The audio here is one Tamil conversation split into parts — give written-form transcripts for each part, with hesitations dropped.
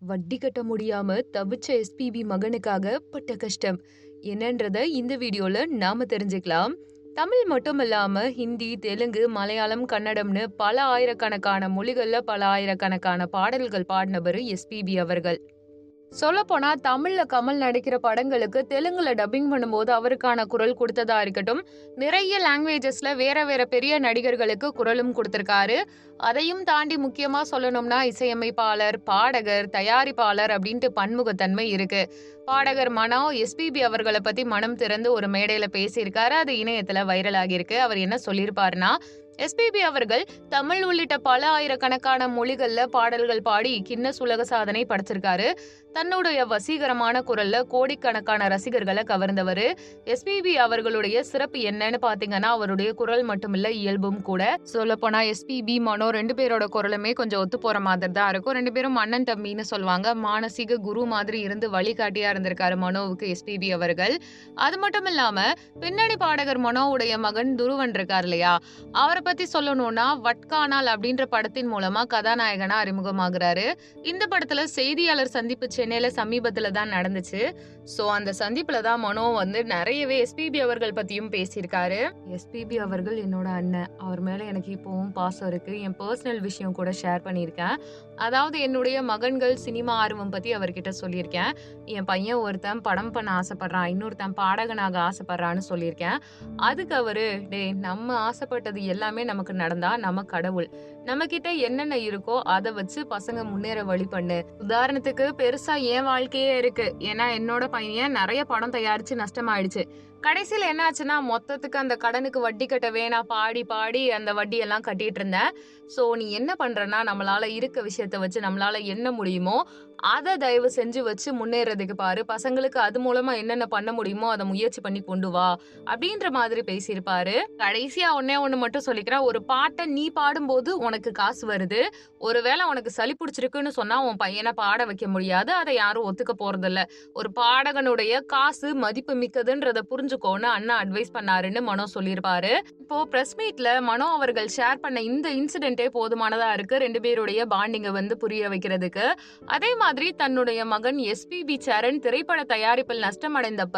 வட்டி கட்ட முடியாம தவிச்ச எஸ்பிபி மகனுக்காக பட்ட கஷ்டம் என்னன்றத இந்த வீடியோல நாம தெரிஞ்சுக்கலாம். தமிழ் மட்டும் இல்லாம ஹிந்தி, தெலுங்கு, மலையாளம், கன்னடம்னு பல ஆயிரக்கணக்கான மொழிகள்ல பல ஆயிரக்கணக்கான பாடல்கள் பாடினவரு எஸ்பிபி அவர்கள். சொல்லப்போனா தமிழ்ல கமல் நடிக்கிற படங்களுக்கு தெலுங்குல டப்பிங் பண்ணும்போது அவருக்கான குரல் கொடுத்ததா இருக்கட்டும், நிறைய லாங்குவேஜஸ்ல வேற வேற பெரிய நடிகர்களுக்கு குரலும் கொடுத்திருக்காரு. அதையும் தாண்டி முக்கியமா சொல்லணும்னா இசையமைப்பாளர், பாடகர், தயாரிப்பாளர் அப்படின்ட்டு பன்முகத்தன்மை இருக்கு. பாடகர் மனோ எஸ்பிபி அவர்களை பத்தி மனம் திறந்து ஒரு மேடையில பேசியிருக்காரு. அது இணையத்துல வைரல் ஆகியிருக்கு. அவர் என்ன சொல்லியிருப்பாருன்னா, எஸ்பிபி அவர்கள் தமிழ் உள்ளிட்ட பல ஆயிரக்கணக்கான மொழிகள்ல பாடல்கள் பாடி கின்னஸ் உலக சாதனை படைச்சிருக்காரு. தன்னுடைய வசீகரமான குரல்ல கோடிக்கணக்கான ரசிகர்களை கவர்ந்தவர். எஸ்பிபி அவர்களுடைய சிறப்பு என்னன்னு பாத்தீங்கன்னா, அவருடைய குரல் மட்டுமில்ல, இயல்பும் கூட. சொல்லப்போனா எஸ்பிபி, மனோ ரெண்டு பேரோட குரலுமே கொஞ்சம் ஒத்து போற மாதிரி தான் இருக்கும். ரெண்டு பேரும் அண்ணன் தம்பின்னு சொல்லுவாங்க. மானசீக குரு மாதிரி இருந்து வழிகாட்டியா இருந்திருக்காரு மனோவுக்கு எஸ்பிபி அவர்கள். அது மட்டும் இல்லாம பின்னணி பாடகர் மனோவுடைய மகன் துருவன் இருக்கார் இல்லையா, அவரை பத்தி சொல்லணும்னா வட்கானால் அப்படின்ற படத்தின் மூலமா கதாநாயகனா அறிமுகமாகிறாரு. இந்த படத்துல செய்தியாளர் சந்திப்பு சென்னையில சமீபத்துல தான் நடந்துச்சு. சோ அந்த சந்திப்புல தான் மனோ நிறையவே எஸ்பிபி அவர்கள் பத்தியும் பேசியிருக்காரு. எஸ்பிபி அவர்கள் என்னோட அண்ணன், அவர் மேல எனக்கு இப்பவும் பாசம் இருக்கு. என் பர்சனல் விஷயம் கூட ஷேர் பண்ணியிருக்கேன். அதாவது என்னுடைய மகன்கள் சினிமா ஆர்வம் பத்தி அவர்கிட்ட சொல்லியிருக்கேன். என் பையன் ஒருத்தன் படம் பண்ண ஆசைப்படுறான், இன்னொருத்தன் பாடகனாக ஆசைப்படுறான்னு சொல்லியிருக்கேன். அதுக்கு அவரு, டே நம்ம ஆசைப்பட்டது எல்லாமே நமக்கு நடந்தா நம்ம கடவுள், நம்ம கிட்ட என்னென்ன இருக்கோ அதை வச்சு பசங்க முன்னேற வழி பண்ணு. உதாரணத்துக்கு பெருசா என் வாழ்க்கையே இருக்கு. ஏன்னா என்னோட பையன் நிறைய படம் தயாரிச்சு நஷ்டமாயிடுச்சு. கடைசியில என்ன ஆச்சுன்னா, மொத்தத்துக்கு அந்த கடனுக்கு வட்டி கட்ட வேணாம் பாடி பாடி அந்த வட்டி எல்லாம் கட்டிட்டு இருந்தேன். சோ நீ என்ன பண்றன்னா, நம்மளால இருக்க விஷயத்த வச்சு நம்மளால என்ன முடியுமோ அதை தயவு செஞ்சு வச்சு முன்னேறதுக்கு பாரு. பசங்களுக்கு அது மூலமா என்னென்ன பண்ண முடியுமோ அதை முயற்சி பண்ணி கொண்டு வா அப்படின்ற மாதிரி பேசியிருப்பாரு. கடைசியா ஒண்ணு மட்டும் சொல்லிக்கிறேன், ஒரு பாட்டை நீ பாடும்போது உனக்கு காசு வருது. ஒருவேளை உனக்கு சளி பிடிச்சிருக்குன்னு சொன்னா உன் பையனை பாட வைக்க முடியாது. அதை யாரும் ஒத்துக்க போறது இல்ல. ஒரு பாடகனுடைய காசு மதிப்பு மிக்கதுன்றத புரிஞ்சுக்கோன்னு அண்ணா அட்வைஸ் பண்ணாருன்னு மனோ சொல்லியிருப்பாரு. இப்போ பிரஸ் மீட்ல மனோ அவர்கள் ஷேர் பண்ண இந்த இன்சிடென்ட்டே போதுமானதா இருக்கு ரெண்டு பேருடைய பாண்டிங்க புரிய வைக்கிறதுக்கு. அதே மாதிரி தன்னுடைய மகன் எஸ்பிபி சரண் திரைப்பட தயாரிப்பில் நஷ்டமடைந்தப்ப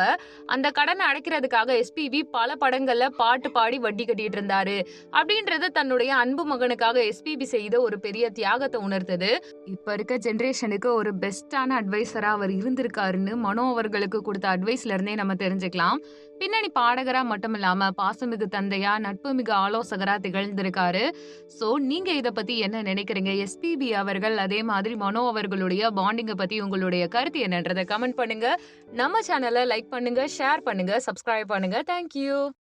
அந்த கடனை அடைக்கிறதுக்காக எஸ்பிபி பல படங்கள்ல பாட்டு பாடி வட்டி கட்டிட்டு இருந்தாரு அப்படின்றது தன்னுடைய அன்பு மகனுக்காக எஸ்பிபி செய்த ஒரு பெரிய தியாகத்தை உணர்த்தது. இப்ப இருக்க ஜெனரேஷனுக்கு ஒரு பெஸ்டான அட்வைசரா அவர் இருந்திருக்காருன்னு மனோ அவர்களுக்கு கொடுத்த அட்வைஸ்ல இருந்தே நம்ம தெரிஞ்சுக்கலாம். பின்னணி பாடகரா மட்டும் இல்லாம பாசமிகு தந்தையா, நட்பு மிகு ஆலோசகரா திகழ்ந்திருக்காரு. சோ நீங்க இத பத்தி என்ன நினைக்கிறீங்க? எஸ்பிபி அவர்கள் அதே மாதிரி மனோ அவர்களுடைய பாண்டிங்க பத்தி உங்களுடைய கருத்து என்னன்றதை கமெண்ட் பண்ணுங்க. நம்ம சேனலை லைக் பண்ணுங்க, ஷேர் பண்ணுங்க, சப்ஸ்கிரைப் பண்ணுங்க. தேங்க்யூ.